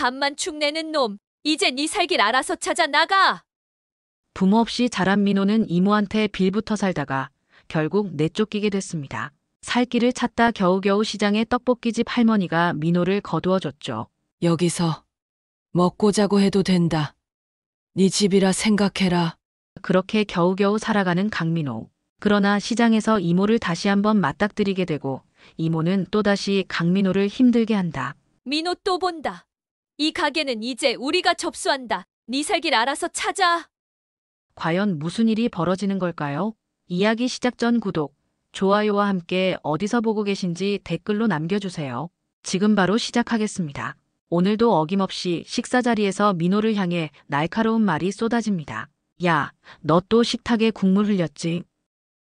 밥만 축내는 놈. 이제 네 살 길 알아서 찾아 나가. 부모 없이 자란 민호는 이모한테 빌붙어 살다가 결국 내쫓기게 됐습니다. 살 길을 찾다 겨우겨우 시장에 떡볶이집 할머니가 민호를 거두어줬죠. 여기서 먹고 자고 해도 된다. 네 집이라 생각해라. 그렇게 겨우겨우 살아가는 강민호. 그러나 시장에서 이모를 다시 한번 맞닥뜨리게 되고 이모는 또다시 강민호를 힘들게 한다. 민호 또 본다. 이 가게는 이제 우리가 접수한다. 네 살 길 알아서 찾아. 과연 무슨 일이 벌어지는 걸까요? 이야기 시작 전 구독, 좋아요와 함께 어디서 보고 계신지 댓글로 남겨주세요. 지금 바로 시작하겠습니다. 오늘도 어김없이 식사 자리에서 민호를 향해 날카로운 말이 쏟아집니다. 야, 너 또 식탁에 국물 흘렸지?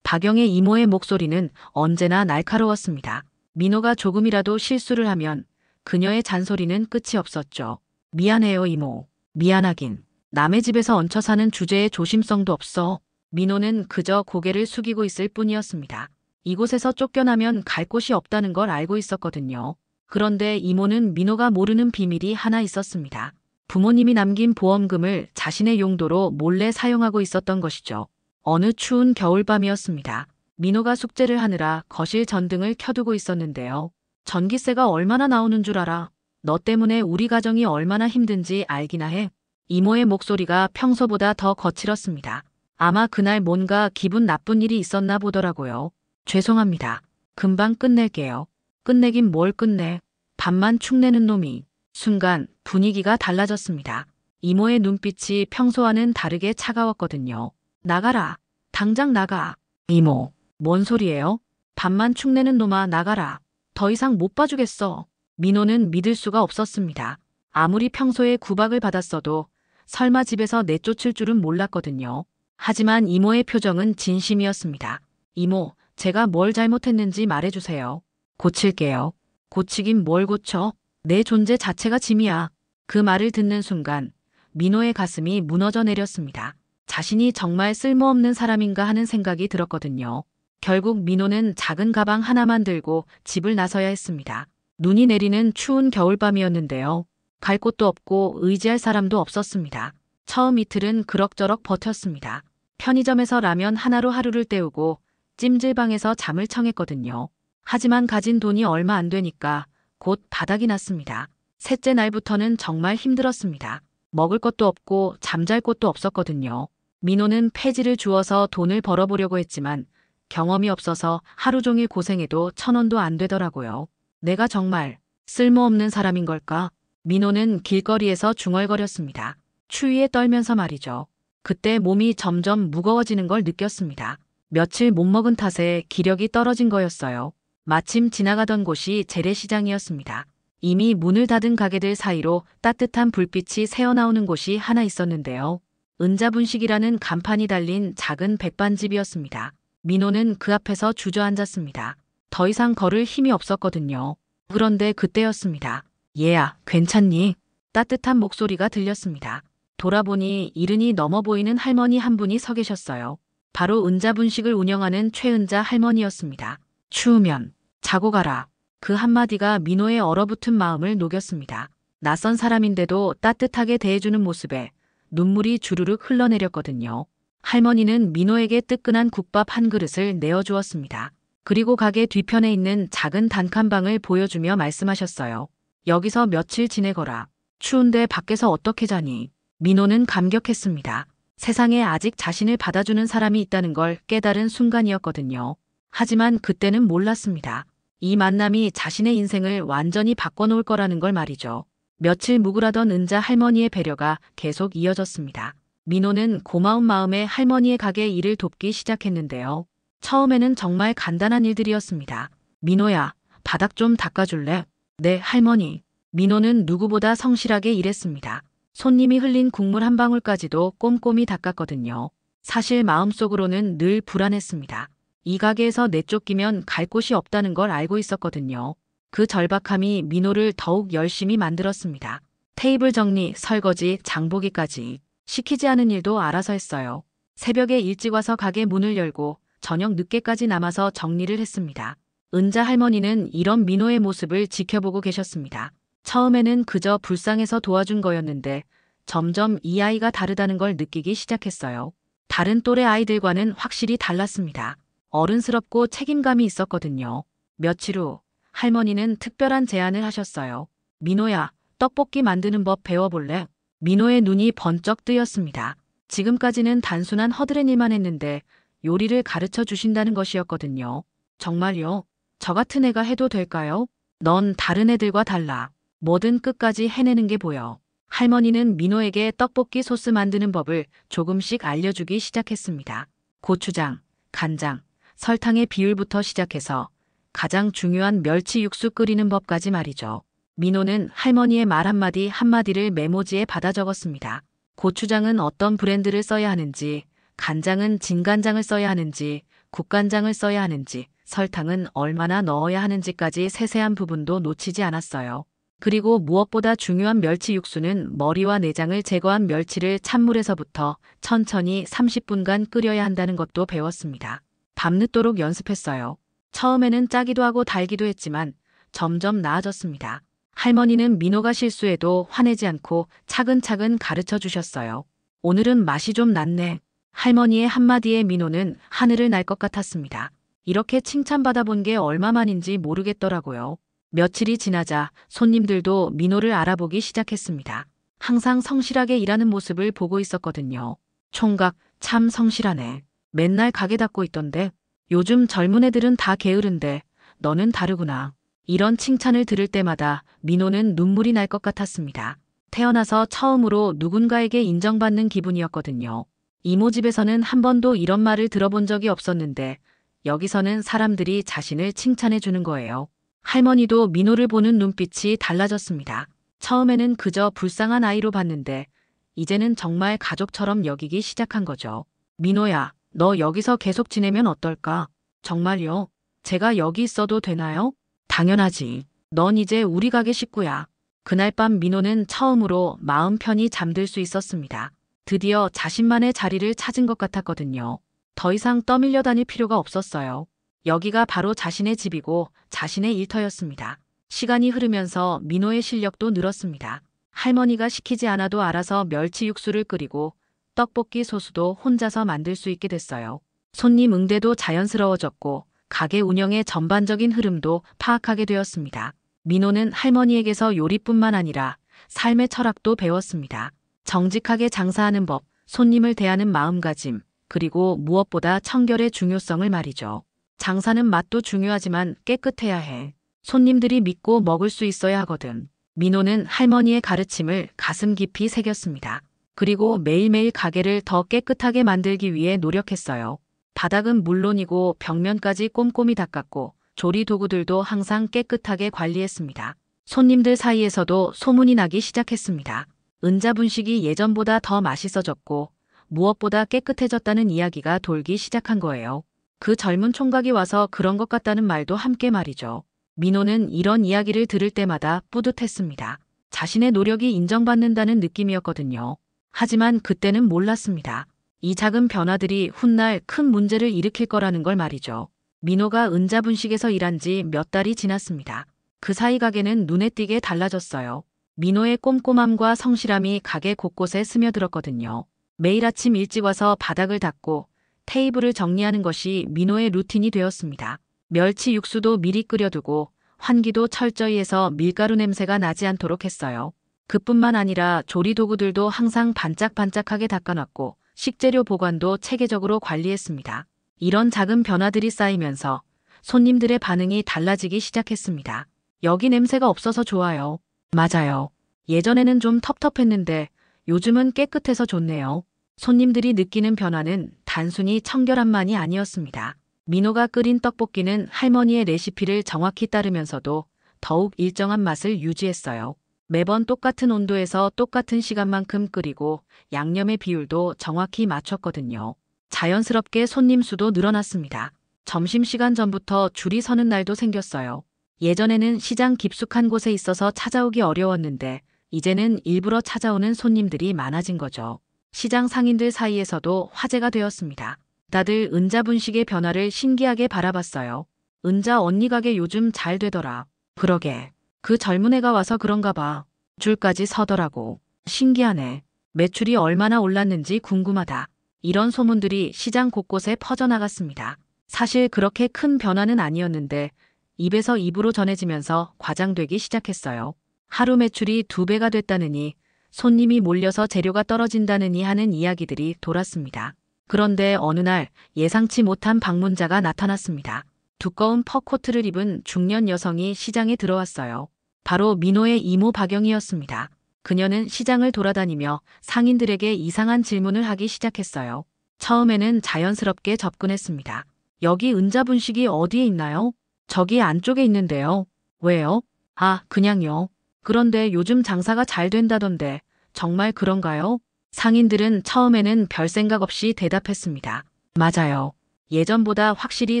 박영의 이모의 목소리는 언제나 날카로웠습니다. 민호가 조금이라도 실수를 하면 그녀의 잔소리는 끝이 없었죠. 미안해요, 이모. 미안하긴. 남의 집에서 얹혀 사는 주제에 조심성도 없어. 민호는 그저 고개를 숙이고 있을 뿐이었습니다. 이곳에서 쫓겨나면 갈 곳이 없다는 걸 알고 있었거든요. 그런데 이모는 민호가 모르는 비밀이 하나 있었습니다. 부모님이 남긴 보험금을 자신의 용도로 몰래 사용하고 있었던 것이죠. 어느 추운 겨울밤이었습니다. 민호가 숙제를 하느라 거실 전등을 켜두고 있었는데요. 전기세가 얼마나 나오는 줄 알아? 너 때문에 우리 가정이 얼마나 힘든지 알기나 해. 이모의 목소리가 평소보다 더 거칠었습니다. 아마 그날 뭔가 기분 나쁜 일이 있었나 보더라고요. 죄송합니다. 금방 끝낼게요. 끝내긴 뭘 끝내. 밥만 축내는 놈이. 순간 분위기가 달라졌습니다. 이모의 눈빛이 평소와는 다르게 차가웠거든요. 나가라. 당장 나가. 이모, 뭔 소리예요? 밥만 축내는 놈아 나가라. 더 이상 못 봐주겠어. 민호는 믿을 수가 없었습니다. 아무리 평소에 구박을 받았어도 설마 집에서 내쫓을 줄은 몰랐거든요. 하지만 이모의 표정은 진심이었습니다. 이모, 제가 뭘 잘못했는지 말해주세요. 고칠게요. 고치긴 뭘 고쳐? 내 존재 자체가 짐이야. 그 말을 듣는 순간 민호의 가슴이 무너져 내렸습니다. 자신이 정말 쓸모없는 사람인가 하는 생각이 들었거든요. 결국 민호는 작은 가방 하나만 들고 집을 나서야 했습니다. 눈이 내리는 추운 겨울밤이었는데요. 갈 곳도 없고 의지할 사람도 없었습니다. 처음 이틀은 그럭저럭 버텼습니다. 편의점에서 라면 하나로 하루를 때우고 찜질방에서 잠을 청했거든요. 하지만 가진 돈이 얼마 안 되니까 곧 바닥이 났습니다. 셋째 날부터는 정말 힘들었습니다. 먹을 것도 없고 잠잘 곳도 없었거든요. 민호는 폐지를 주어서 돈을 벌어보려고 했지만 경험이 없어서 하루 종일 고생해도 1,000원도 안 되더라고요. 내가 정말 쓸모없는 사람인 걸까? 민호는 길거리에서 중얼거렸습니다. 추위에 떨면서 말이죠. 그때 몸이 점점 무거워지는 걸 느꼈습니다. 며칠 못 먹은 탓에 기력이 떨어진 거였어요. 마침 지나가던 곳이 재래시장이었습니다. 이미 문을 닫은 가게들 사이로 따뜻한 불빛이 새어나오는 곳이 하나 있었는데요. 은자분식이라는 간판이 달린 작은 백반집이었습니다. 민호는 그 앞에서 주저앉았습니다. 더 이상 걸을 힘이 없었거든요. 그런데 그때였습니다. 얘야, 괜찮니? 따뜻한 목소리가 들렸습니다. 돌아보니 이른이 넘어 보이는 할머니 한 분이 서 계셨어요. 바로 은자분식을 운영하는 최은자 할머니였습니다. 추우면 자고 가라. 그 한마디가 민호의 얼어붙은 마음을 녹였습니다. 낯선 사람인데도 따뜻하게 대해주는 모습에 눈물이 주르륵 흘러내렸거든요. 할머니는 민호에게 뜨끈한 국밥 한 그릇을 내어주었습니다. 그리고 가게 뒤편에 있는 작은 단칸방을 보여주며 말씀하셨어요. 여기서 며칠 지내거라. 추운데 밖에서 어떻게 자니? 민호는 감격했습니다. 세상에 아직 자신을 받아주는 사람이 있다는 걸 깨달은 순간이었거든요. 하지만 그때는 몰랐습니다. 이 만남이 자신의 인생을 완전히 바꿔놓을 거라는 걸 말이죠. 며칠 묵으라던 은자 할머니의 배려가 계속 이어졌습니다. 민호는 고마운 마음에 할머니의 가게 일을 돕기 시작했는데요. 처음에는 정말 간단한 일들이었습니다. 민호야, 바닥 좀 닦아줄래? 네, 할머니. 민호는 누구보다 성실하게 일했습니다. 손님이 흘린 국물 한 방울까지도 꼼꼼히 닦았거든요. 사실 마음속으로는 늘 불안했습니다. 이 가게에서 내쫓기면 갈 곳이 없다는 걸 알고 있었거든요. 그 절박함이 민호를 더욱 열심히 만들었습니다. 테이블 정리, 설거지, 장보기까지 시키지 않은 일도 알아서 했어요. 새벽에 일찍 와서 가게 문을 열고 저녁 늦게까지 남아서 정리를 했습니다. 은자 할머니는 이런 민호의 모습을 지켜보고 계셨습니다. 처음에는 그저 불쌍해서 도와준 거였는데 점점 이 아이가 다르다는 걸 느끼기 시작했어요. 다른 또래 아이들과는 확실히 달랐습니다. 어른스럽고 책임감이 있었거든요. 며칠 후 할머니는 특별한 제안을 하셨어요. 민호야, 떡볶이 만드는 법 배워볼래? 민호의 눈이 번쩍 뜨였습니다. 지금까지는 단순한 허드렛 일만 했는데 요리를 가르쳐 주신다는 것이었거든요. 정말요? 저 같은 애가 해도 될까요? 넌 다른 애들과 달라. 뭐든 끝까지 해내는 게 보여. 할머니는 민호에게 떡볶이 소스 만드는 법을 조금씩 알려주기 시작했습니다. 고추장, 간장, 설탕의 비율부터 시작해서 가장 중요한 멸치 육수 끓이는 법까지 말이죠. 민호는 할머니의 말 한마디 한마디를 메모지에 받아 적었습니다. 고추장은 어떤 브랜드를 써야 하는지, 간장은 진간장을 써야 하는지, 국간장을 써야 하는지, 설탕은 얼마나 넣어야 하는지까지 세세한 부분도 놓치지 않았어요. 그리고 무엇보다 중요한 멸치 육수는 머리와 내장을 제거한 멸치를 찬물에서부터 천천히 30분간 끓여야 한다는 것도 배웠습니다. 밤늦도록 연습했어요. 처음에는 짜기도 하고 달기도 했지만 점점 나아졌습니다. 할머니는 민호가 실수해도 화내지 않고 차근차근 가르쳐 주셨어요. 오늘은 맛이 좀 났네. 할머니의 한마디에 민호는 하늘을 날 것 같았습니다. 이렇게 칭찬받아 본 게 얼마만인지 모르겠더라고요. 며칠이 지나자 손님들도 민호를 알아보기 시작했습니다. 항상 성실하게 일하는 모습을 보고 있었거든요. 총각, 참 성실하네. 맨날 가게 닫고 있던데. 요즘 젊은 애들은 다 게으른데 너는 다르구나. 이런 칭찬을 들을 때마다 민호는 눈물이 날 것 같았습니다. 태어나서 처음으로 누군가에게 인정받는 기분이었거든요. 이모 집에서는 한 번도 이런 말을 들어본 적이 없었는데 여기서는 사람들이 자신을 칭찬해 주는 거예요. 할머니도 민호를 보는 눈빛이 달라졌습니다. 처음에는 그저 불쌍한 아이로 봤는데 이제는 정말 가족처럼 여기기 시작한 거죠. 민호야, 너 여기서 계속 지내면 어떨까? 정말요? 제가 여기 있어도 되나요? 당연하지. 넌 이제 우리 가게 식구야. 그날 밤 민호는 처음으로 마음 편히 잠들 수 있었습니다. 드디어 자신만의 자리를 찾은 것 같았거든요. 더 이상 떠밀려 다닐 필요가 없었어요. 여기가 바로 자신의 집이고 자신의 일터였습니다. 시간이 흐르면서 민호의 실력도 늘었습니다. 할머니가 시키지 않아도 알아서 멸치 육수를 끓이고 떡볶이 소스도 혼자서 만들 수 있게 됐어요. 손님 응대도 자연스러워졌고 가게 운영의 전반적인 흐름도 파악하게 되었습니다. 민호는 할머니에게서 요리뿐만 아니라 삶의 철학도 배웠습니다. 정직하게 장사하는 법, 손님을 대하는 마음가짐, 그리고 무엇보다 청결의 중요성을 말이죠. 장사는 맛도 중요하지만 깨끗해야 해. 손님들이 믿고 먹을 수 있어야 하거든. 민호는 할머니의 가르침을 가슴 깊이 새겼습니다. 그리고 매일매일 가게를 더 깨끗하게 만들기 위해 노력했어요. 바닥은 물론이고 벽면까지 꼼꼼히 닦았고 조리 도구들도 항상 깨끗하게 관리했습니다. 손님들 사이에서도 소문이 나기 시작했습니다. 은자 분식이 예전보다 더 맛있어졌고 무엇보다 깨끗해졌다는 이야기가 돌기 시작한 거예요. 그 젊은 총각이 와서 그런 것 같다는 말도 함께 말이죠. 민호는 이런 이야기를 들을 때마다 뿌듯했습니다. 자신의 노력이 인정받는다는 느낌이었거든요. 하지만 그때는 몰랐습니다. 이 작은 변화들이 훗날 큰 문제를 일으킬 거라는 걸 말이죠. 민호가 은자 분식에서 일한 지 몇 달이 지났습니다. 그 사이 가게는 눈에 띄게 달라졌어요. 민호의 꼼꼼함과 성실함이 가게 곳곳에 스며들었거든요. 매일 아침 일찍 와서 바닥을 닦고 테이블을 정리하는 것이 민호의 루틴이 되었습니다. 멸치 육수도 미리 끓여두고 환기도 철저히 해서 밀가루 냄새가 나지 않도록 했어요. 그뿐만 아니라 조리 도구들도 항상 반짝반짝하게 닦아놨고 식재료 보관도 체계적으로 관리했습니다. 이런 작은 변화들이 쌓이면서 손님들의 반응이 달라지기 시작했습니다. 여기 냄새가 없어서 좋아요. 맞아요. 예전에는 좀 텁텁했는데 요즘은 깨끗해서 좋네요. 손님들이 느끼는 변화는 단순히 청결함만이 아니었습니다. 민호가 끓인 떡볶이는 할머니의 레시피를 정확히 따르면서도 더욱 일정한 맛을 유지했어요. 매번 똑같은 온도에서 똑같은 시간만큼 끓이고 양념의 비율도 정확히 맞췄거든요. 자연스럽게 손님 수도 늘어났습니다. 점심시간 전부터 줄이 서는 날도 생겼어요. 예전에는 시장 깊숙한 곳에 있어서 찾아오기 어려웠는데 이제는 일부러 찾아오는 손님들이 많아진 거죠. 시장 상인들 사이에서도 화제가 되었습니다. 다들 은자 분식의 변화를 신기하게 바라봤어요. 은자 언니 가게 요즘 잘 되더라. 그러게. 그 젊은 애가 와서 그런가 봐. 줄까지 서더라고. 신기하네. 매출이 얼마나 올랐는지 궁금하다. 이런 소문들이 시장 곳곳에 퍼져나갔습니다. 사실 그렇게 큰 변화는 아니었는데 입에서 입으로 전해지면서 과장되기 시작했어요. 하루 매출이 2배가 됐다느니, 손님이 몰려서 재료가 떨어진다느니 하는 이야기들이 돌았습니다. 그런데 어느 날 예상치 못한 방문자가 나타났습니다. 두꺼운 퍼코트를 입은 중년 여성이 시장에 들어왔어요. 바로 민호의 이모 박영희였습니다. 그녀는 시장을 돌아다니며 상인들에게 이상한 질문을 하기 시작했어요. 처음에는 자연스럽게 접근했습니다. 여기 은자분식이 어디에 있나요? 저기 안쪽에 있는데요. 왜요? 아, 그냥요. 그런데 요즘 장사가 잘 된다던데 정말 그런가요? 상인들은 처음에는 별 생각 없이 대답했습니다. 맞아요. 예전보다 확실히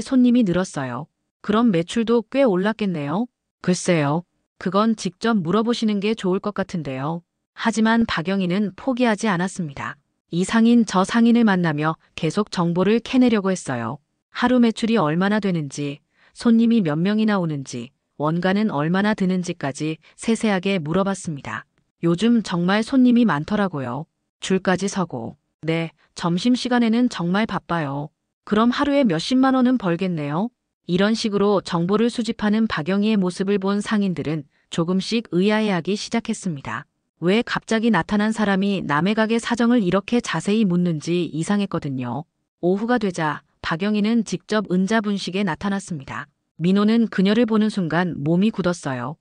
손님이 늘었어요. 그럼 매출도 꽤 올랐겠네요. 글쎄요. 그건 직접 물어보시는 게 좋을 것 같은데요. 하지만 박영희는 포기하지 않았습니다. 이 상인 저 상인을 만나며 계속 정보를 캐내려고 했어요. 하루 매출이 얼마나 되는지, 손님이 몇 명이나 오는지, 원가는 얼마나 드는지까지 세세하게 물어봤습니다. 요즘 정말 손님이 많더라고요. 줄까지 서고. 네, 점심시간에는 정말 바빠요. 그럼 하루에 몇십만 원은 벌겠네요. 이런 식으로 정보를 수집하는 박영희의 모습을 본 상인들은 조금씩 의아해하기 시작했습니다. 왜 갑자기 나타난 사람이 남의 가게 사정을 이렇게 자세히 묻는지 이상했거든요. 오후가 되자 박영희는 직접 은자분식에 나타났습니다. 민호는 그녀를 보는 순간 몸이 굳었어요.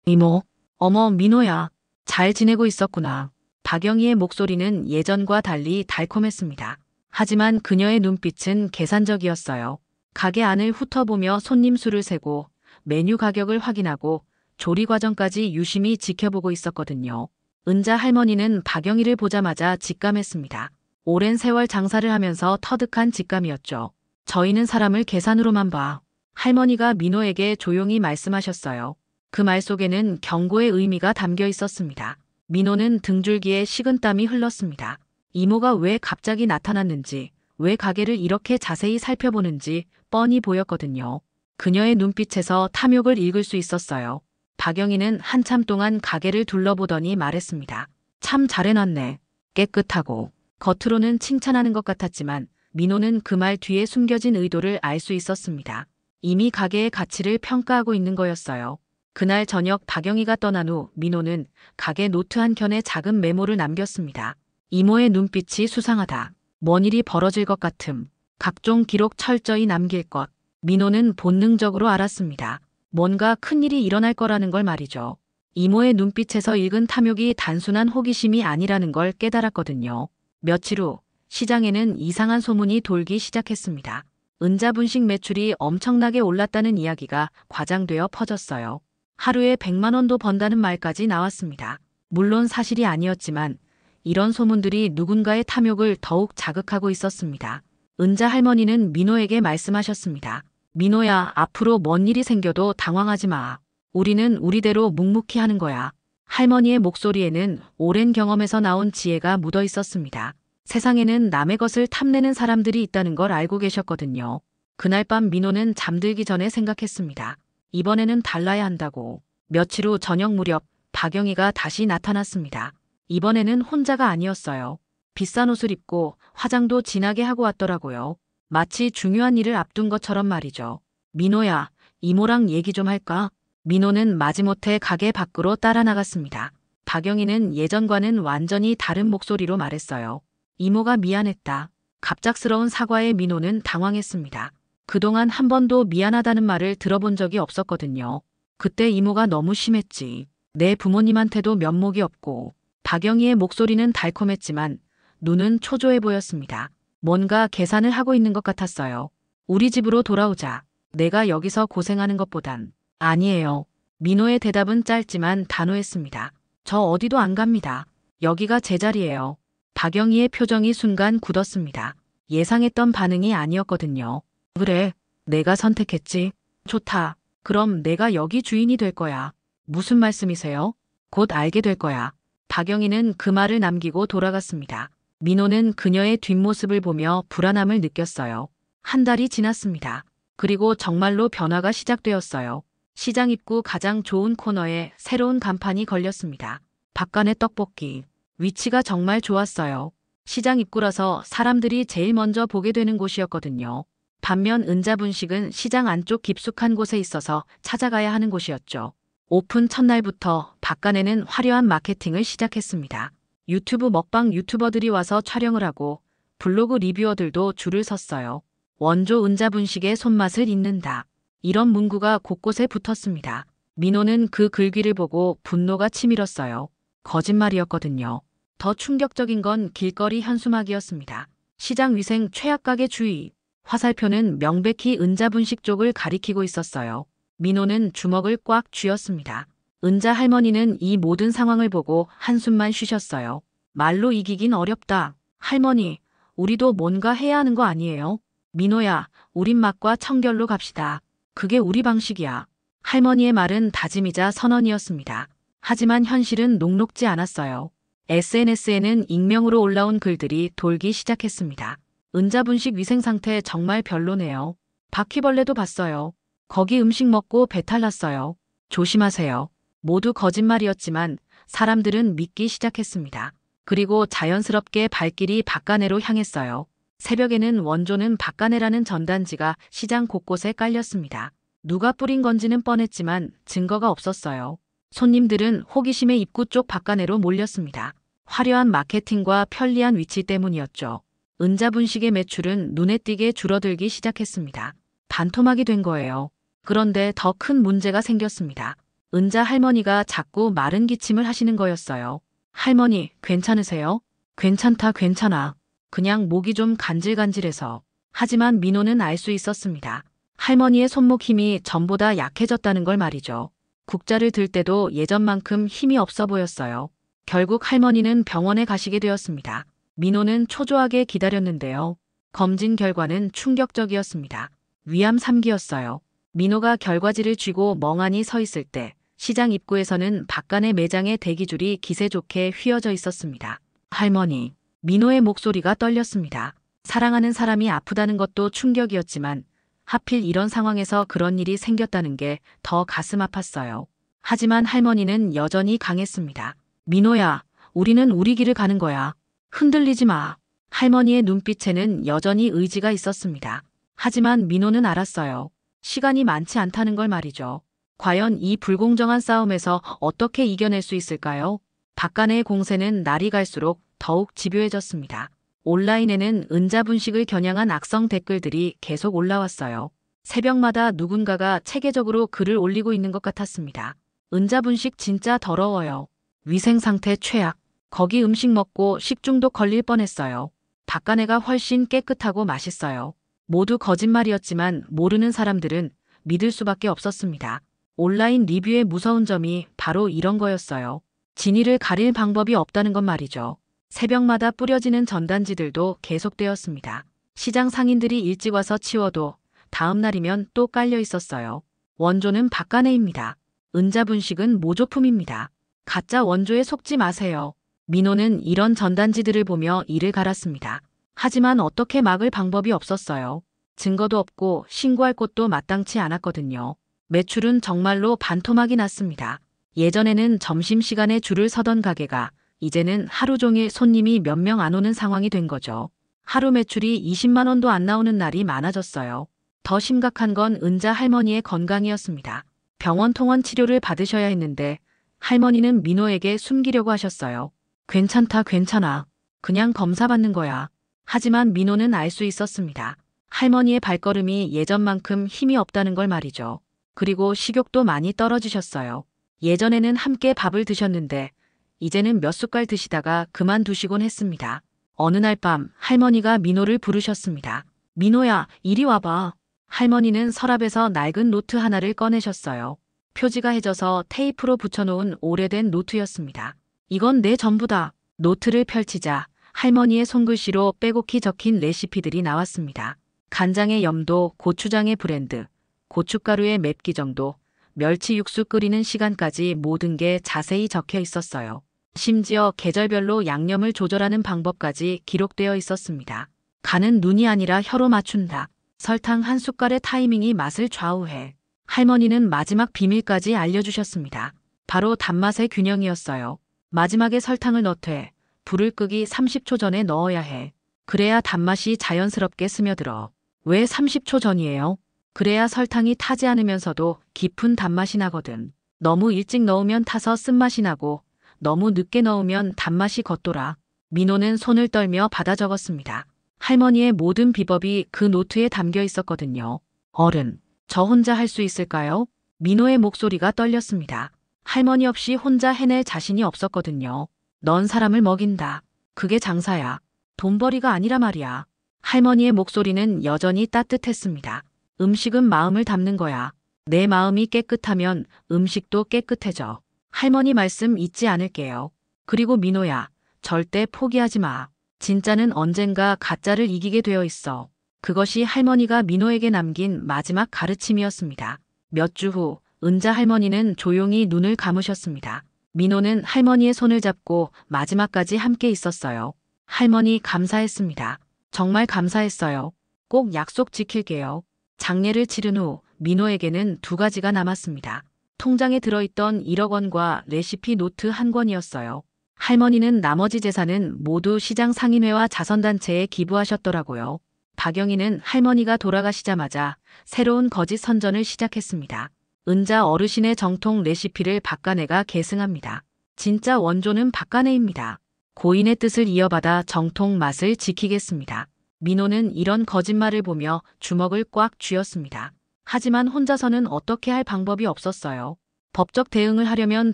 이모. 어머, 민호야. 잘 지내고 있었구나. 박영희의 목소리는 예전과 달리 달콤했습니다. 하지만 그녀의 눈빛은 계산적이었어요. 가게 안을 훑어보며 손님 수를 세고 메뉴 가격을 확인하고 조리 과정까지 유심히 지켜보고 있었거든요. 은자 할머니는 박영희를 보자마자 직감했습니다. 오랜 세월 장사를 하면서 터득한 직감이었죠. 저희는 사람을 계산으로만 봐. 할머니가 민호에게 조용히 말씀하셨어요. 그 말 속에는 경고의 의미가 담겨 있었습니다. 민호는 등줄기에 식은땀이 흘렀습니다. 이모가 왜 갑자기 나타났는지, 왜 가게를 이렇게 자세히 살펴보는지 뻔히 보였거든요. 그녀의 눈빛에서 탐욕을 읽을 수 있었어요. 박영희는 한참 동안 가게를 둘러보더니 말했습니다. 참 잘해놨네. 깨끗하고. 겉으로는 칭찬하는 것 같았지만 민호는 그 말 뒤에 숨겨진 의도를 알 수 있었습니다. 이미 가게의 가치를 평가하고 있는 거였어요. 그날 저녁 박영희가 떠난 후 민호는 가게 노트 한 켠에 작은 메모를 남겼습니다. 이모의 눈빛이 수상하다. 뭔 일이 벌어질 것 같음. 각종 기록 철저히 남길 것. 민호는 본능적으로 알았습니다. 뭔가 큰일이 일어날 거라는 걸 말이죠. 이모의 눈빛에서 읽은 탐욕이 단순한 호기심이 아니라는 걸 깨달았거든요. 며칠 후 시장에는 이상한 소문이 돌기 시작했습니다. 은자분식 매출이 엄청나게 올랐다는 이야기가 과장되어 퍼졌어요. 하루에 100만 원도 번다는 말까지 나왔습니다. 물론 사실이 아니었지만 이런 소문들이 누군가의 탐욕을 더욱 자극하고 있었습니다. 은자 할머니는 민호에게 말씀하셨습니다. 민호야, 앞으로 뭔 일이 생겨도 당황하지 마. 우리는 우리대로 묵묵히 하는 거야. 할머니의 목소리에는 오랜 경험에서 나온 지혜가 묻어 있었습니다. 세상에는 남의 것을 탐내는 사람들이 있다는 걸 알고 계셨거든요. 그날 밤 민호는 잠들기 전에 생각했습니다. 이번에는 달라야 한다고. 며칠 후 저녁 무렵 박영희가 다시 나타났습니다. 이번에는 혼자가 아니었어요. 비싼 옷을 입고 화장도 진하게 하고 왔더라고요. 마치 중요한 일을 앞둔 것처럼 말이죠. 민호야, 이모랑 얘기 좀 할까? 민호는 마지못해 가게 밖으로 따라 나갔습니다. 박영희는 예전과는 완전히 다른 목소리로 말했어요. 이모가 미안했다. 갑작스러운 사과에 민호는 당황했습니다. 그동안 한 번도 미안하다는 말을 들어본 적이 없었거든요. 그때 이모가 너무 심했지. 내 부모님한테도 면목이 없고. 박영희의 목소리는 달콤했지만 눈은 초조해 보였습니다. 뭔가 계산을 하고 있는 것 같았어요. 우리 집으로 돌아오자. 내가 여기서 고생하는 것보단. 아니에요. 민호의 대답은 짧지만 단호했습니다. 저 어디도 안 갑니다. 여기가 제 자리예요. 박영희의 표정이 순간 굳었습니다. 예상했던 반응이 아니었거든요. 그래, 내가 선택했지. 좋다. 그럼 내가 여기 주인이 될 거야. 무슨 말씀이세요? 곧 알게 될 거야. 박영희는 그 말을 남기고 돌아갔습니다. 민호는 그녀의 뒷모습을 보며 불안함을 느꼈어요. 한 달이 지났습니다. 그리고 정말로 변화가 시작되었어요. 시장 입구 가장 좋은 코너에 새로운 간판이 걸렸습니다. 박간의 떡볶이. 위치가 정말 좋았어요. 시장 입구라서 사람들이 제일 먼저 보게 되는 곳이었거든요. 반면 은자분식은 시장 안쪽 깊숙한 곳에 있어서 찾아가야 하는 곳이었죠. 오픈 첫날부터 박간에는 화려한 마케팅을 시작했습니다. 유튜브 먹방 유튜버들이 와서 촬영을 하고 블로그 리뷰어들도 줄을 섰어요. 원조 은자분식의 손맛을 잇는다. 이런 문구가 곳곳에 붙었습니다. 민호는 그 글귀를 보고 분노가 치밀었어요. 거짓말이었거든요. 더 충격적인 건 길거리 현수막이었습니다. 시장 위생 최악각의 주의. 화살표는 명백히 은자분식 쪽을 가리키고 있었어요. 민호는 주먹을 꽉 쥐었습니다. 은자 할머니는 이 모든 상황을 보고 한숨만 쉬셨어요. 말로 이기긴 어렵다. 할머니, 우리도 뭔가 해야 하는 거 아니에요? 민호야, 우린 맛과 청결로 갑시다. 그게 우리 방식이야. 할머니의 말은 다짐이자 선언이었습니다. 하지만 현실은 녹록지 않았어요. SNS에는 익명으로 올라온 글들이 돌기 시작했습니다. 은자분식 위생 상태 정말 별로네요. 바퀴벌레도 봤어요. 거기 음식 먹고 배탈 났어요. 조심하세요. 모두 거짓말이었지만 사람들은 믿기 시작했습니다. 그리고 자연스럽게 발길이 박간애로 향했어요. 새벽에는 원조는 박간애라는 전단지가 시장 곳곳에 깔렸습니다. 누가 뿌린 건지는 뻔했지만 증거가 없었어요. 손님들은 호기심에 입구 쪽 박간애로 몰렸습니다. 화려한 마케팅과 편리한 위치 때문이었죠. 은자분식의 매출은 눈에 띄게 줄어들기 시작했습니다. 반토막이 된 거예요. 그런데 더 큰 문제가 생겼습니다. 은자 할머니가 자꾸 마른 기침을 하시는 거였어요. 할머니, 괜찮으세요? 괜찮다, 괜찮아. 그냥 목이 좀 간질간질해서. 하지만 민호는 알 수 있었습니다. 할머니의 손목 힘이 전보다 약해졌다는 걸 말이죠. 국자를 들 때도 예전만큼 힘이 없어 보였어요. 결국 할머니는 병원에 가시게 되었습니다. 민호는 초조하게 기다렸는데요. 검진 결과는 충격적이었습니다. 위암 3기였어요. 민호가 결과지를 쥐고 멍하니 서 있을 때 시장 입구에서는 박간의 매장의 대기줄이 기세 좋게 휘어져 있었습니다. 할머니, 민호의 목소리가 떨렸습니다. 사랑하는 사람이 아프다는 것도 충격이었지만 하필 이런 상황에서 그런 일이 생겼다는 게 더 가슴 아팠어요. 하지만 할머니는 여전히 강했습니다. 민호야, 우리는 우리 길을 가는 거야. 흔들리지 마. 할머니의 눈빛에는 여전히 의지가 있었습니다. 하지만 민호는 알았어요. 시간이 많지 않다는 걸 말이죠. 과연 이 불공정한 싸움에서 어떻게 이겨낼 수 있을까요? 박간의 공세는 날이 갈수록 더욱 집요해졌습니다. 온라인에는 은자분식을 겨냥한 악성 댓글들이 계속 올라왔어요. 새벽마다 누군가가 체계적으로 글을 올리고 있는 것 같았습니다. 은자분식 진짜 더러워요. 위생 상태 최악. 거기 음식 먹고 식중독 걸릴 뻔했어요. 박간애가 훨씬 깨끗하고 맛있어요. 모두 거짓말이었지만 모르는 사람들은 믿을 수밖에 없었습니다. 온라인 리뷰의 무서운 점이 바로 이런 거였어요. 진위를 가릴 방법이 없다는 것 말이죠. 새벽마다 뿌려지는 전단지들도 계속되었습니다. 시장 상인들이 일찍 와서 치워도 다음 날이면 또 깔려 있었어요. 원조는 박간애입니다. 은자분식은 모조품입니다. 가짜 원조에 속지 마세요. 민호는 이런 전단지들을 보며 이를 갈았습니다. 하지만 어떻게 막을 방법이 없었어요. 증거도 없고 신고할 곳도 마땅치 않았거든요. 매출은 정말로 반토막이 났습니다. 예전에는 점심시간에 줄을 서던 가게가 이제는 하루 종일 손님이 몇 명 안 오는 상황이 된 거죠. 하루 매출이 20만 원도 안 나오는 날이 많아졌어요. 더 심각한 건 은자 할머니의 건강이었습니다. 병원 통원 치료를 받으셔야 했는데 할머니는 민호에게 숨기려고 하셨어요. 괜찮다, 괜찮아. 그냥 검사 받는 거야. 하지만 민호는 알 수 있었습니다. 할머니의 발걸음이 예전만큼 힘이 없다는 걸 말이죠. 그리고 식욕도 많이 떨어지셨어요. 예전에는 함께 밥을 드셨는데 이제는 몇 숟갈 드시다가 그만두시곤 했습니다. 어느 날 밤 할머니가 민호를 부르셨습니다. 민호야, 이리 와봐. 할머니는 서랍에서 낡은 노트 하나를 꺼내셨어요. 표지가 해져서 테이프로 붙여놓은 오래된 노트였습니다. 이건 내 전부다. 노트를 펼치자 할머니의 손글씨로 빼곡히 적힌 레시피들이 나왔습니다. 간장의 염도, 고추장의 브랜드, 고춧가루의 맵기 정도, 멸치 육수 끓이는 시간까지 모든 게 자세히 적혀 있었어요. 심지어 계절별로 양념을 조절하는 방법까지 기록되어 있었습니다. 간은 눈이 아니라 혀로 맞춘다. 설탕 한 숟갈의 타이밍이 맛을 좌우해. 할머니는 마지막 비밀까지 알려주셨습니다. 바로 단맛의 균형이었어요. 마지막에 설탕을 넣되 불을 끄기 30초 전에 넣어야 해. 그래야 단맛이 자연스럽게 스며들어. 왜 30초 전이에요? 그래야 설탕이 타지 않으면서도 깊은 단맛이 나거든. 너무 일찍 넣으면 타서 쓴맛이 나고 너무 늦게 넣으면 단맛이 겉돌아. 민호는 손을 떨며 받아 적었습니다. 할머니의 모든 비법이 그 노트에 담겨 있었거든요. 어른, 저 혼자 할 수 있을까요? 민호의 목소리가 떨렸습니다. 할머니 없이 혼자 해낼 자신이 없었거든요. 넌 사람을 먹인다. 그게 장사야. 돈벌이가 아니라 말이야. 할머니의 목소리는 여전히 따뜻했습니다. 음식은 마음을 담는 거야. 내 마음이 깨끗하면 음식도 깨끗해져. 할머니 말씀 잊지 않을게요. 그리고 민호야, 절대 포기하지 마. 진짜는 언젠가 가짜를 이기게 되어 있어. 그것이 할머니가 민호에게 남긴 마지막 가르침이었습니다. 몇 주 후, 은자 할머니는 조용히 눈을 감으셨습니다. 민호는 할머니의 손을 잡고 마지막까지 함께 있었어요. 할머니 감사했습니다. 정말 감사했어요. 꼭 약속 지킬게요. 장례를 치른 후 민호에게는 두 가지가 남았습니다. 통장에 들어있던 1억 원과 레시피 노트 한 권이었어요. 할머니는 나머지 재산은 모두 시장 상인회와 자선단체에 기부하셨더라고요. 박영희는 할머니가 돌아가시자마자 새로운 거짓 선전을 시작했습니다. 은자 어르신의 정통 레시피를 박가네가 계승합니다. 진짜 원조는 박가네입니다. 고인의 뜻을 이어받아 정통 맛을 지키겠습니다. 민호는 이런 거짓말을 보며 주먹을 꽉 쥐었습니다. 하지만 혼자서는 어떻게 할 방법이 없었어요. 법적 대응을 하려면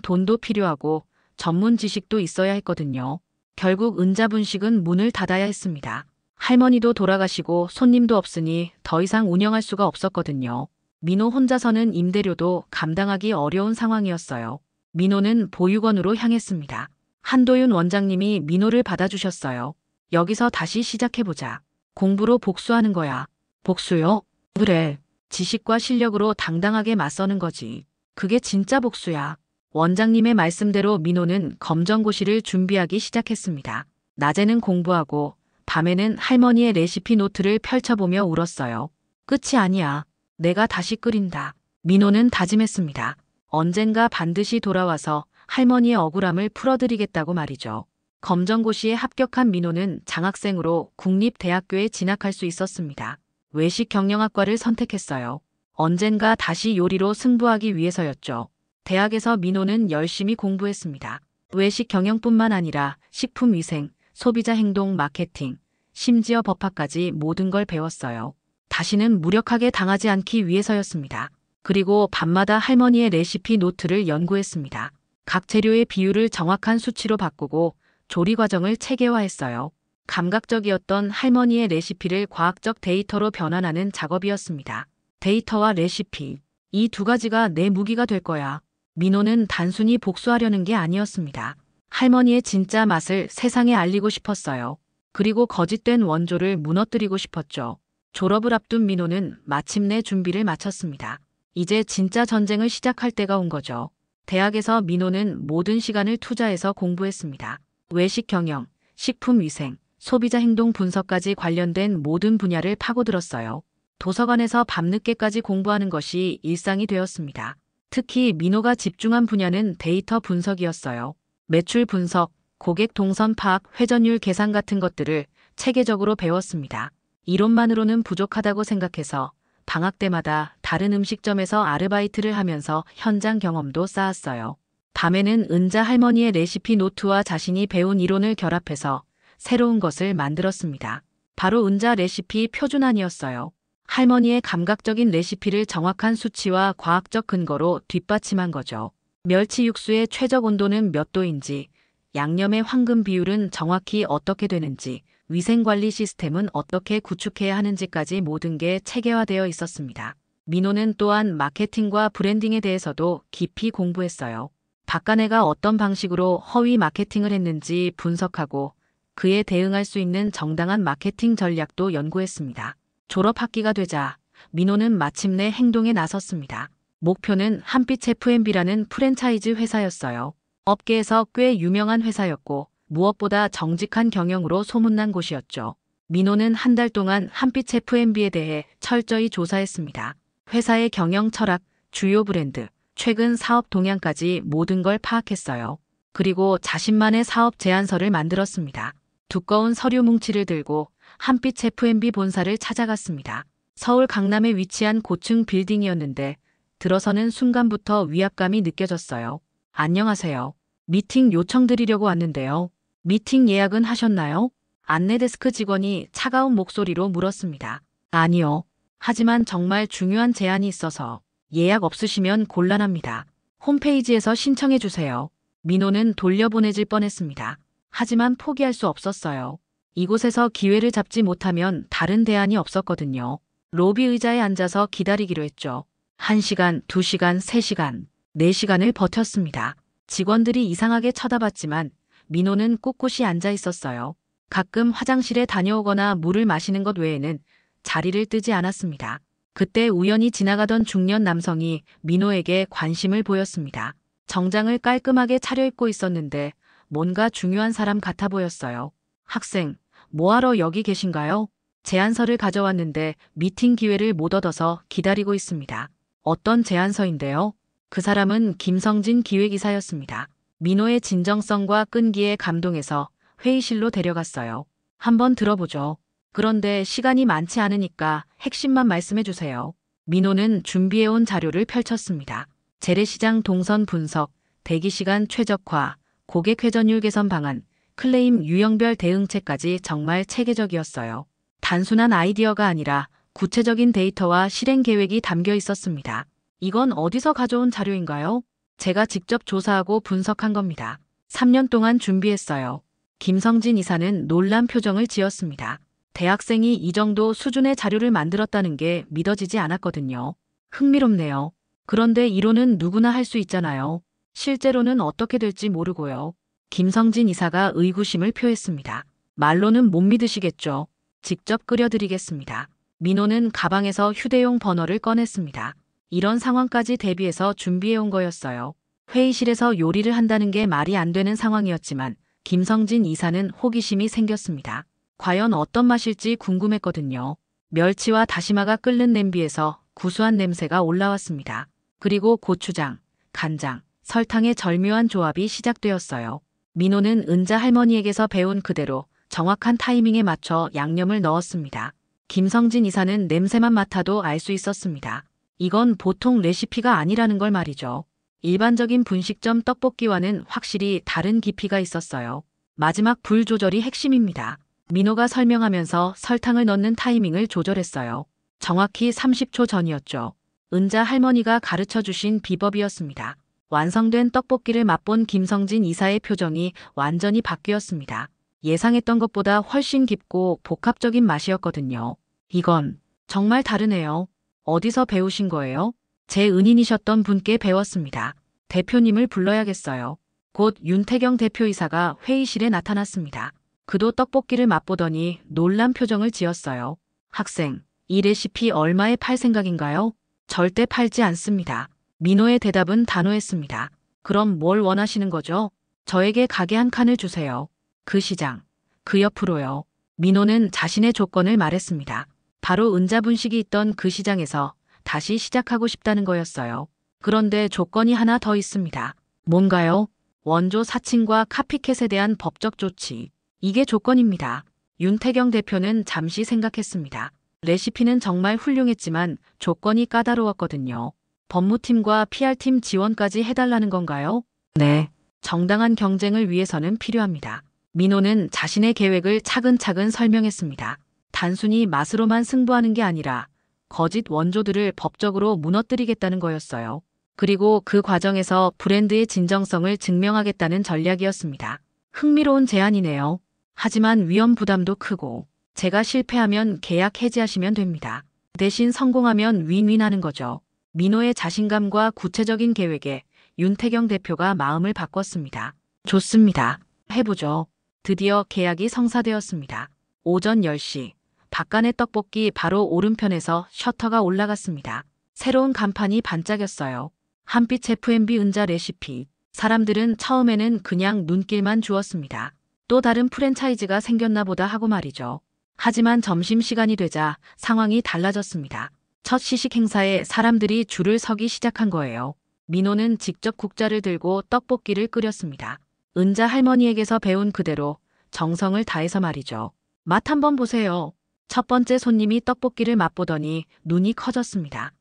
돈도 필요하고 전문 지식도 있어야 했거든요. 결국 은자 분식은 문을 닫아야 했습니다. 할머니도 돌아가시고 손님도 없으니 더 이상 운영할 수가 없었거든요. 민호 혼자서는 임대료도 감당하기 어려운 상황이었어요. 민호는 보육원으로 향했습니다. 한도윤 원장님이 민호를 받아주셨어요. 여기서 다시 시작해보자. 공부로 복수하는 거야. 복수요? 그래. 지식과 실력으로 당당하게 맞서는 거지. 그게 진짜 복수야. 원장님의 말씀대로 민호는 검정고시를 준비하기 시작했습니다. 낮에는 공부하고 밤에는 할머니의 레시피 노트를 펼쳐보며 울었어요. 끝이 아니야. 내가 다시 끓인다. 민호는 다짐했습니다. 언젠가 반드시 돌아와서 할머니의 억울함을 풀어드리겠다고 말이죠. 검정고시에 합격한 민호는 장학생으로 국립대학교에 진학할 수 있었습니다. 외식경영학과를 선택했어요. 언젠가 다시 요리로 승부하기 위해서였죠. 대학에서 민호는 열심히 공부했습니다. 외식경영뿐만 아니라 식품위생, 소비자 행동 마케팅, 심지어 법학까지 모든 걸 배웠어요. 다시는 무력하게 당하지 않기 위해서였습니다. 그리고 밤마다 할머니의 레시피 노트를 연구했습니다. 각 재료의 비율을 정확한 수치로 바꾸고 조리 과정을 체계화했어요. 감각적이었던 할머니의 레시피를 과학적 데이터로 변환하는 작업이었습니다. 데이터와 레시피, 이 두 가지가 내 무기가 될 거야. 민호는 단순히 복수하려는 게 아니었습니다. 할머니의 진짜 맛을 세상에 알리고 싶었어요. 그리고 거짓된 원조를 무너뜨리고 싶었죠. 졸업을 앞둔 민호는 마침내 준비를 마쳤습니다. 이제 진짜 전쟁을 시작할 때가 온 거죠. 대학에서 민호는 모든 시간을 투자해서 공부했습니다. 외식 경영, 식품 위생, 소비자 행동 분석까지 관련된 모든 분야를 파고들었어요. 도서관에서 밤늦게까지 공부하는 것이 일상이 되었습니다. 특히 민호가 집중한 분야는 데이터 분석이었어요. 매출 분석, 고객 동선 파악, 회전율 계산 같은 것들을 체계적으로 배웠습니다. 이론만으로는 부족하다고 생각해서 방학 때마다 다른 음식점에서 아르바이트를 하면서 현장 경험도 쌓았어요. 밤에는 은자 할머니의 레시피 노트와 자신이 배운 이론을 결합해서 새로운 것을 만들었습니다. 바로 은자 레시피 표준안이었어요. 할머니의 감각적인 레시피를 정확한 수치와 과학적 근거로 뒷받침한 거죠. 멸치 육수의 최적 온도는 몇 도인지, 양념의 황금 비율은 정확히 어떻게 되는지, 위생관리 시스템은 어떻게 구축해야 하는지까지 모든 게 체계화되어 있었습니다. 민호는 또한 마케팅과 브랜딩에 대해서도 깊이 공부했어요. 박가네가 어떤 방식으로 허위 마케팅을 했는지 분석하고 그에 대응할 수 있는 정당한 마케팅 전략도 연구했습니다. 졸업학기가 되자 민호는 마침내 행동에 나섰습니다. 목표는 한빛 F&B라는 프랜차이즈 회사였어요. 업계에서 꽤 유명한 회사였고 무엇보다 정직한 경영으로 소문난 곳이었죠. 민호는 한 달 동안 한빛 F&B에 대해 철저히 조사했습니다. 회사의 경영 철학, 주요 브랜드, 최근 사업 동향까지 모든 걸 파악했어요. 그리고 자신만의 사업 제안서를 만들었습니다. 두꺼운 서류 뭉치를 들고 한빛 F&B 본사를 찾아갔습니다. 서울 강남에 위치한 고층 빌딩이었는데 들어서는 순간부터 위압감이 느껴졌어요. 안녕하세요. 미팅 요청드리려고 왔는데요. 미팅 예약은 하셨나요? 안내 데스크 직원이 차가운 목소리로 물었습니다. 아니요. 하지만 정말 중요한 제안이 있어서 예약 없으시면 곤란합니다. 홈페이지에서 신청해 주세요. 민호는 돌려보내질 뻔했습니다. 하지만 포기할 수 없었어요. 이곳에서 기회를 잡지 못하면 다른 대안이 없었거든요. 로비 의자에 앉아서 기다리기로 했죠. 1시간, 2시간, 3시간, 4시간을 버텼습니다. 직원들이 이상하게 쳐다봤지만 민호는 꿋꿋이 앉아 있었어요. 가끔 화장실에 다녀오거나 물을 마시는 것 외에는 자리를 뜨지 않았습니다. 그때 우연히 지나가던 중년 남성이 민호에게 관심을 보였습니다. 정장을 깔끔하게 차려입고 있었는데 뭔가 중요한 사람 같아 보였어요. 학생, 뭐하러 여기 계신가요? 제안서를 가져왔는데 미팅 기회를 못 얻어서 기다리고 있습니다. 어떤 제안서인데요? 그 사람은 김성진 기획이사였습니다. 민호의 진정성과 끈기에 감동해서 회의실로 데려갔어요. 한번 들어보죠. 그런데 시간이 많지 않으니까 핵심만 말씀해 주세요. 민호는 준비해온 자료를 펼쳤습니다. 재래시장 동선 분석, 대기시간 최적화, 고객 회전율 개선 방안, 클레임 유형별 대응책까지 정말 체계적이었어요. 단순한 아이디어가 아니라 구체적인 데이터와 실행 계획이 담겨 있었습니다. 이건 어디서 가져온 자료인가요? 제가 직접 조사하고 분석한 겁니다. 3년 동안 준비했어요. 김성진 이사는 놀란 표정을 지었습니다. 대학생이 이 정도 수준의 자료를 만들었다는 게 믿어지지 않았거든요. 흥미롭네요. 그런데 이론은 누구나 할 수 있잖아요. 실제로는 어떻게 될지 모르고요. 김성진 이사가 의구심을 표했습니다. 말로는 못 믿으시겠죠. 직접 끓여드리겠습니다. 민호는 가방에서 휴대용 버너를 꺼냈습니다. 이런 상황까지 대비해서 준비해온 거였어요. 회의실에서 요리를 한다는 게 말이 안 되는 상황이었지만 김성진 이사는 호기심이 생겼습니다. 과연 어떤 맛일지 궁금했거든요. 멸치와 다시마가 끓는 냄비에서 구수한 냄새가 올라왔습니다. 그리고 고추장, 간장, 설탕의 절묘한 조합이 시작되었어요. 민호는 은자 할머니에게서 배운 그대로 정확한 타이밍에 맞춰 양념을 넣었습니다. 김성진 이사는 냄새만 맡아도 알 수 있었습니다. 이건 보통 레시피가 아니라는 걸 말이죠. 일반적인 분식점 떡볶이와는 확실히 다른 깊이가 있었어요. 마지막 불 조절이 핵심입니다. 민호가 설명하면서 설탕을 넣는 타이밍을 조절했어요. 정확히 30초 전이었죠. 은자 할머니가 가르쳐 주신 비법이었습니다. 완성된 떡볶이를 맛본 김성진 이사의 표정이 완전히 바뀌었습니다. 예상했던 것보다 훨씬 깊고 복합적인 맛이었거든요. 이건 정말 다르네요. 어디서 배우신 거예요? 제 은인이셨던 분께 배웠습니다. 대표님을 불러야겠어요. 곧 윤태경 대표이사가 회의실에 나타났습니다. 그도 떡볶이를 맛보더니 놀란 표정을 지었어요. 학생, 이 레시피 얼마에 팔 생각인가요? 절대 팔지 않습니다. 민호의 대답은 단호했습니다. 그럼 뭘 원하시는 거죠? 저에게 가게 한 칸을 주세요. 그 시장, 그 옆으로요. 민호는 자신의 조건을 말했습니다. 바로 은자분식이 있던 그 시장에서 다시 시작하고 싶다는 거였어요. 그런데 조건이 하나 더 있습니다. 뭔가요? 원조 사칭과 카피캣에 대한 법적 조치. 이게 조건입니다. 윤태경 대표는 잠시 생각했습니다. 레시피는 정말 훌륭했지만 조건이 까다로웠거든요. 법무팀과 PR팀 지원까지 해달라는 건가요? 네. 정당한 경쟁을 위해서는 필요합니다. 민호는 자신의 계획을 차근차근 설명했습니다. 단순히 맛으로만 승부하는 게 아니라 거짓 원조들을 법적으로 무너뜨리겠다는 거였어요. 그리고 그 과정에서 브랜드의 진정성을 증명하겠다는 전략이었습니다. 흥미로운 제안이네요. 하지만 위험 부담도 크고 제가 실패하면 계약 해지하시면 됩니다. 대신 성공하면 윈윈하는 거죠. 민호의 자신감과 구체적인 계획에 윤태경 대표가 마음을 바꿨습니다. 좋습니다. 해보죠. 드디어 계약이 성사되었습니다. 오전 10시. 박간의 떡볶이 바로 오른편에서 셔터가 올라갔습니다. 새로운 간판이 반짝였어요. 한빛 F&B 은자 레시피. 사람들은 처음에는 그냥 눈길만 주었습니다. 또 다른 프랜차이즈가 생겼나 보다 하고 말이죠. 하지만 점심시간이 되자 상황이 달라졌습니다. 첫 시식 행사에 사람들이 줄을 서기 시작한 거예요. 민호는 직접 국자를 들고 떡볶이를 끓였습니다. 은자 할머니에게서 배운 그대로 정성을 다해서 말이죠. 맛 한번 보세요. 첫 번째 손님이 떡볶이를 맛보더니 눈이 커졌습니다.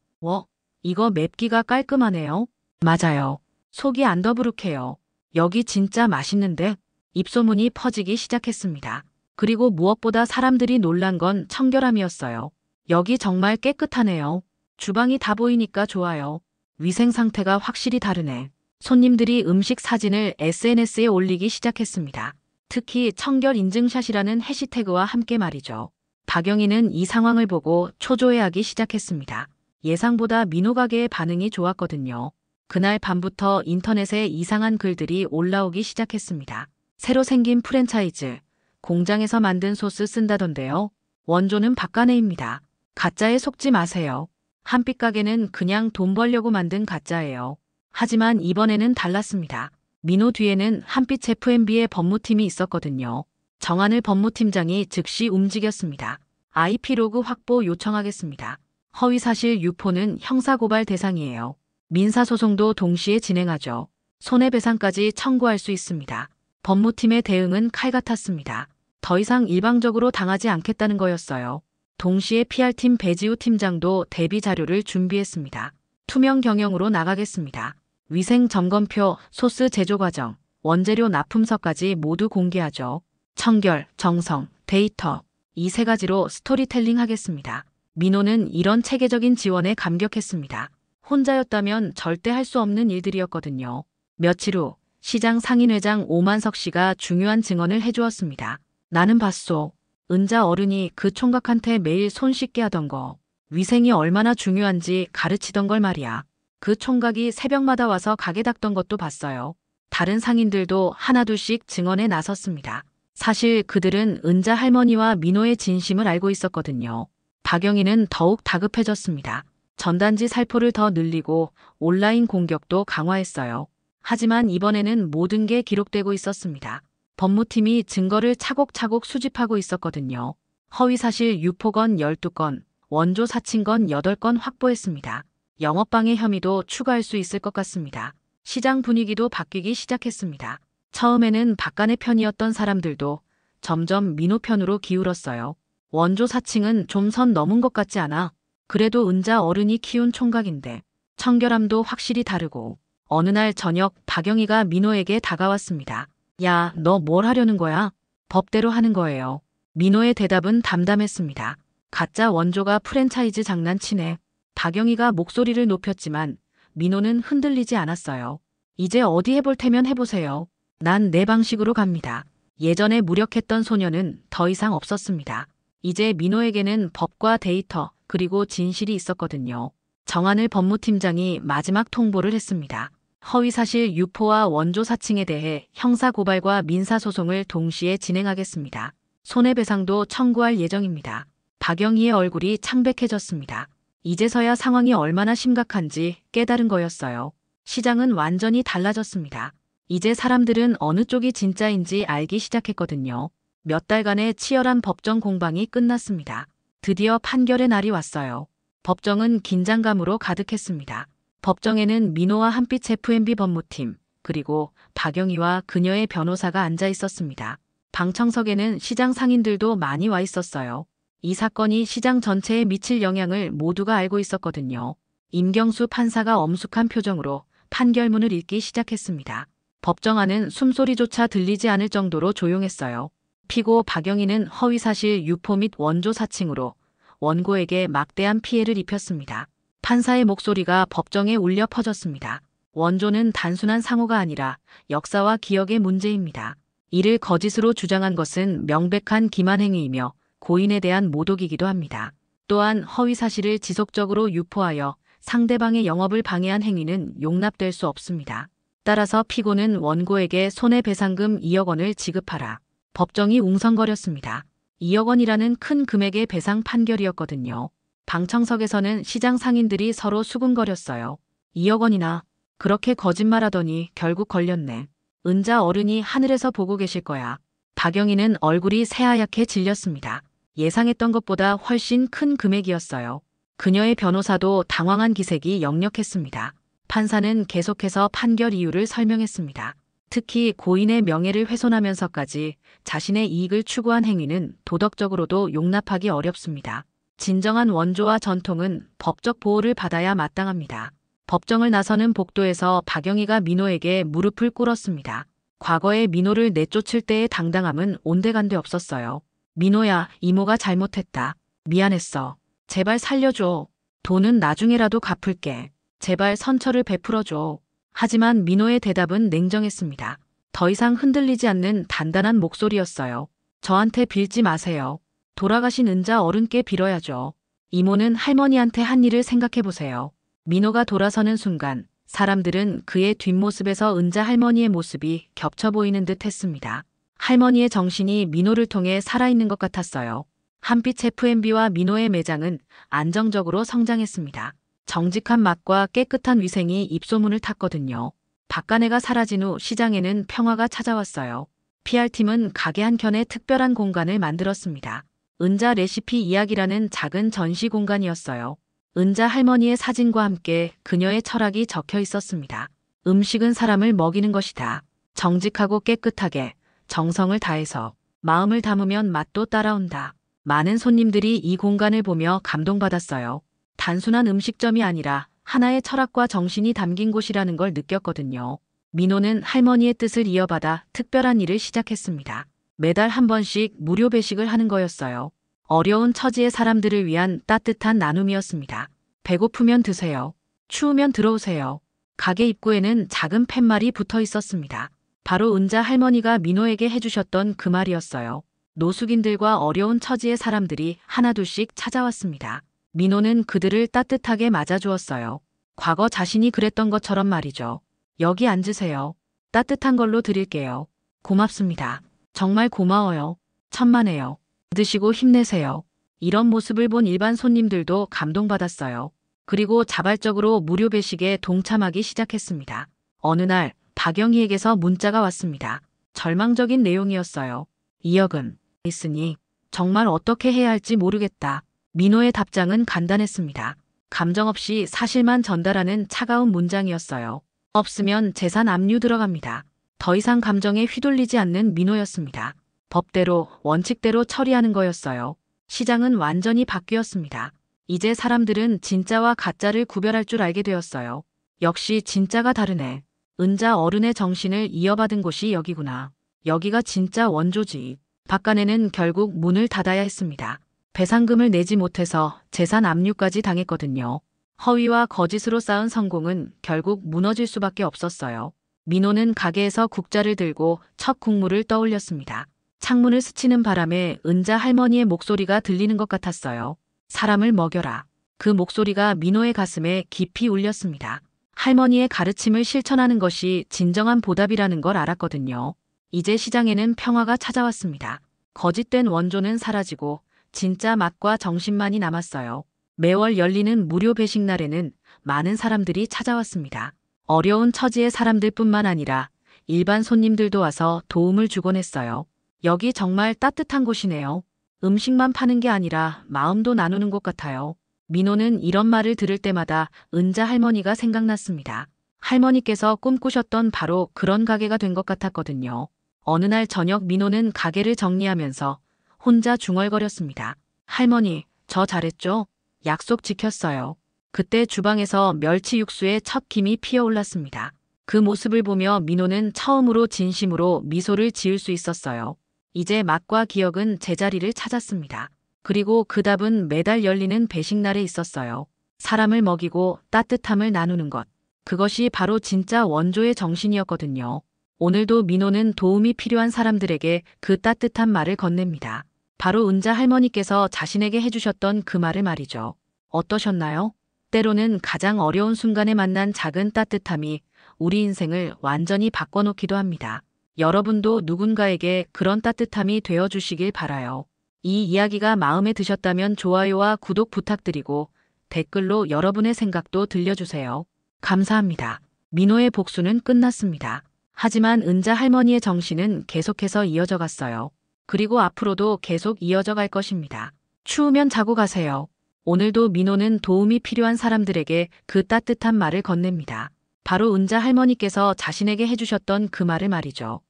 이거 맵기가 깔끔하네요. 맞아요. 속이 안 더부룩해요. 여기 진짜 맛있는데? 입소문이 퍼지기 시작했습니다. 그리고 무엇보다 사람들이 놀란 건 청결함이었어요. 여기 정말 깨끗하네요. 주방이 다 보이니까 좋아요. 위생 상태가 확실히 다르네. 손님들이 음식 사진을 SNS에 올리기 시작했습니다. 특히 청결 인증샷이라는 해시태그와 함께 말이죠. 박영희는 이 상황을 보고 초조해하기 시작했습니다. 예상보다 민호 가게의 반응이 좋았거든요. 그날 밤부터 인터넷에 이상한 글들이 올라오기 시작했습니다. 새로 생긴 프랜차이즈, 공장에서 만든 소스 쓴다던데요. 원조는 박간혜입니다. 가짜에 속지 마세요. 한빛 가게는 그냥 돈 벌려고 만든 가짜예요. 하지만 이번에는 달랐습니다. 민호 뒤에는 한빛 F&B의 법무팀이 있었거든요. 정한을 법무팀장이 즉시 움직였습니다. IP 로그 확보 요청하겠습니다. 허위사실 유포는 형사고발 대상이에요. 민사소송도 동시에 진행하죠. 손해배상까지 청구할 수 있습니다. 법무팀의 대응은 칼 같았습니다. 더 이상 일방적으로 당하지 않겠다는 거였어요. 동시에 PR팀 배지우 팀장도 대비 자료를 준비했습니다. 투명 경영으로 나가겠습니다. 위생 점검표, 소스 제조 과정, 원재료 납품서까지 모두 공개하죠. 청결, 정성, 데이터, 이 세 가지로 스토리텔링 하겠습니다. 민호는 이런 체계적인 지원에 감격했습니다. 혼자였다면 절대 할 수 없는 일들이었거든요. 며칠 후 시장 상인회장 오만석 씨가 중요한 증언을 해주었습니다. 나는 봤소. 은자 어른이 그 총각한테 매일 손 씻게 하던 거, 위생이 얼마나 중요한지 가르치던 걸 말이야. 그 총각이 새벽마다 와서 가게 닦던 것도 봤어요. 다른 상인들도 하나둘씩 증언에 나섰습니다. 사실 그들은 은자 할머니와 민호의 진심을 알고 있었거든요. 박영희는 더욱 다급해졌습니다. 전단지 살포를 더 늘리고 온라인 공격도 강화했어요. 하지만 이번에는 모든 게 기록되고 있었습니다. 법무팀이 증거를 차곡차곡 수집하고 있었거든요. 허위사실 유포건 12건, 원조 사칭건 8건 확보했습니다. 영업방해 혐의도 추가할 수 있을 것 같습니다. 시장 분위기도 바뀌기 시작했습니다. 처음에는 박간의 편이었던 사람들도 점점 민호 편으로 기울었어요. 원조 사칭은 좀 선 넘은 것 같지 않아? 그래도 은자 어른이 키운 총각인데 청결함도 확실히 다르고. 어느 날 저녁 박영희가 민호에게 다가왔습니다. 야, 너 뭘 하려는 거야? 법대로 하는 거예요. 민호의 대답은 담담했습니다. 가짜 원조가 프랜차이즈 장난치네. 박영희가 목소리를 높였지만 민호는 흔들리지 않았어요. 이제 어디 해볼 테면 해보세요. 난 내 방식으로 갑니다. 예전에 무력했던 소녀는 더 이상 없었습니다. 이제 민호에게는 법과 데이터 그리고 진실이 있었거든요. 정한을 법무팀장이 마지막 통보를 했습니다. 허위사실 유포와 원조 사칭에 대해 형사고발과 민사소송을 동시에 진행하겠습니다. 손해배상도 청구할 예정입니다. 박영희의 얼굴이 창백해졌습니다. 이제서야 상황이 얼마나 심각한지 깨달은 거였어요. 시장은 완전히 달라졌습니다. 이제 사람들은 어느 쪽이 진짜인지 알기 시작했거든요. 몇 달간의 치열한 법정 공방이 끝났습니다. 드디어 판결의 날이 왔어요. 법정은 긴장감으로 가득했습니다. 법정에는 민호와 한빛 F&B 법무팀, 그리고 박영희와 그녀의 변호사가 앉아 있었습니다. 방청석에는 시장 상인들도 많이 와 있었어요. 이 사건이 시장 전체에 미칠 영향을 모두가 알고 있었거든요. 임경수 판사가 엄숙한 표정으로 판결문을 읽기 시작했습니다. 법정 안은 숨소리조차 들리지 않을 정도로 조용했어요. 피고 박영희는 허위사실 유포 및 원조 사칭으로 원고에게 막대한 피해를 입혔습니다. 판사의 목소리가 법정에 울려 퍼졌습니다. 원조는 단순한 상호가 아니라 역사와 기억의 문제입니다. 이를 거짓으로 주장한 것은 명백한 기만행위이며 고인에 대한 모독이기도 합니다. 또한 허위사실을 지속적으로 유포하여 상대방의 영업을 방해한 행위는 용납될 수 없습니다. 따라서 피고는 원고에게 손해배상금 2억 원을 지급하라. 법정이 웅성거렸습니다. 2억 원이라는 큰 금액의 배상 판결이었거든요. 방청석에서는 시장 상인들이 서로 수군거렸어요. 2억 원이나 그렇게 거짓말하더니 결국 걸렸네. 은자 어른이 하늘에서 보고 계실 거야. 박영희는 얼굴이 새하얗게 질렸습니다. 예상했던 것보다 훨씬 큰 금액이었어요. 그녀의 변호사도 당황한 기색이 역력했습니다. 판사는 계속해서 판결 이유를 설명했습니다. 특히 고인의 명예를 훼손하면서까지 자신의 이익을 추구한 행위는 도덕적으로도 용납하기 어렵습니다. 진정한 원조와 전통은 법적 보호를 받아야 마땅합니다. 법정을 나서는 복도에서 박영희가 민호에게 무릎을 꿇었습니다. 과거에 민호를 내쫓을 때의 당당함은 온데간데 없었어요. 민호야, 이모가 잘못했다. 미안했어. 제발 살려줘. 돈은 나중에라도 갚을게. 제발 선처를 베풀어줘. 하지만 민호의 대답은 냉정했습니다. 더 이상 흔들리지 않는 단단한 목소리였어요. 저한테 빌지 마세요. 돌아가신 은자 어른께 빌어야죠. 이모는 할머니한테 한 일을 생각해보세요. 민호가 돌아서는 순간 사람들은 그의 뒷모습에서 은자 할머니의 모습이 겹쳐 보이는 듯 했습니다. 할머니의 정신이 민호를 통해 살아있는 것 같았어요. 한빛 F&B와 민호의 매장은 안정적으로 성장했습니다. 정직한 맛과 깨끗한 위생이 입소문을 탔거든요. 박간애가 사라진 후 시장에는 평화가 찾아왔어요. PR팀은 가게 한켠에 특별한 공간을 만들었습니다. 은자 레시피 이야기라는 작은 전시 공간이었어요. 은자 할머니의 사진과 함께 그녀의 철학이 적혀 있었습니다. 음식은 사람을 먹이는 것이다. 정직하고 깨끗하게, 정성을 다해서, 마음을 담으면 맛도 따라온다. 많은 손님들이 이 공간을 보며 감동받았어요. 단순한 음식점이 아니라 하나의 철학과 정신이 담긴 곳이라는 걸 느꼈거든요. 민호는 할머니의 뜻을 이어받아 특별한 일을 시작했습니다. 매달 한 번씩 무료 배식을 하는 거였어요. 어려운 처지의 사람들을 위한 따뜻한 나눔이었습니다. 배고프면 드세요. 추우면 들어오세요. 가게 입구에는 작은 팻말이 붙어 있었습니다. 바로 은자 할머니가 민호에게 해주셨던 그 말이었어요. 노숙인들과 어려운 처지의 사람들이 하나둘씩 찾아왔습니다. 민호는 그들을 따뜻하게 맞아주었어요. 과거 자신이 그랬던 것처럼 말이죠. 여기 앉으세요. 따뜻한 걸로 드릴게요. 고맙습니다. 정말 고마워요. 천만에요. 드시고 힘내세요. 이런 모습을 본 일반 손님들도 감동받았어요. 그리고 자발적으로 무료 배식에 동참하기 시작했습니다. 어느 날 박영희에게서 문자가 왔습니다. 절망적인 내용이었어요. 이역은 있으니 정말 어떻게 해야 할지 모르겠다. 민호의 답장은 간단했습니다. 감정 없이 사실만 전달하는 차가운 문장이었어요. 없으면 재산 압류 들어갑니다. 더 이상 감정에 휘둘리지 않는 민호였습니다. 법대로, 원칙대로 처리하는 거였어요. 시장은 완전히 바뀌었습니다. 이제 사람들은 진짜와 가짜를 구별할 줄 알게 되었어요. 역시 진짜가 다르네. 은자 어른의 정신을 이어받은 곳이 여기구나. 여기가 진짜 원조지. 박간애는 결국 문을 닫아야 했습니다. 배상금을 내지 못해서 재산 압류까지 당했거든요. 허위와 거짓으로 쌓은 성공은 결국 무너질 수밖에 없었어요. 민호는 가게에서 국자를 들고 첫 국물을 떠올렸습니다. 창문을 스치는 바람에 은자 할머니의 목소리가 들리는 것 같았어요. 사람을 먹여라. 그 목소리가 민호의 가슴에 깊이 울렸습니다. 할머니의 가르침을 실천하는 것이 진정한 보답이라는 걸 알았거든요. 이제 시장에는 평화가 찾아왔습니다. 거짓된 원조는 사라지고 진짜 맛과 정신만이 남았어요. 매월 열리는 무료 배식 날에는 많은 사람들이 찾아왔습니다. 어려운 처지의 사람들뿐만 아니라 일반 손님들도 와서 도움을 주곤 했어요. 여기 정말 따뜻한 곳이네요. 음식만 파는 게 아니라 마음도 나누는 곳 같아요. 민호는 이런 말을 들을 때마다 은자 할머니가 생각났습니다. 할머니께서 꿈꾸셨던 바로 그런 가게가 된 것 같았거든요. 어느 날 저녁 민호는 가게를 정리하면서 혼자 중얼거렸습니다. 할머니, 저 잘했죠? 약속 지켰어요. 그때 주방에서 멸치 육수에 첫 김이 피어올랐습니다. 그 모습을 보며 민호는 처음으로 진심으로 미소를 지을 수 있었어요. 이제 맛과 기억은 제자리를 찾았습니다. 그리고 그 답은 매달 열리는 배식날에 있었어요. 사람을 먹이고 따뜻함을 나누는 것. 그것이 바로 진짜 원조의 정신이었거든요. 오늘도 민호는 도움이 필요한 사람들에게 그 따뜻한 말을 건넵니다. 바로 은자 할머니께서 자신에게 해주셨던 그 말을 말이죠. 어떠셨나요? 때로는 가장 어려운 순간에 만난 작은 따뜻함이 우리 인생을 완전히 바꿔놓기도 합니다. 여러분도 누군가에게 그런 따뜻함이 되어주시길 바라요. 이 이야기가 마음에 드셨다면 좋아요와 구독 부탁드리고 댓글로 여러분의 생각도 들려주세요. 감사합니다. 민호의 복수는 끝났습니다. 하지만 은자 할머니의 정신은 계속해서 이어져 갔어요. 그리고 앞으로도 계속 이어져 갈 것입니다. 추우면 자고 가세요. 오늘도 민호는 도움이 필요한 사람들에게 그 따뜻한 말을 건넵니다. 바로 은자 할머니께서 자신에게 해주셨던 그 말을 말이죠.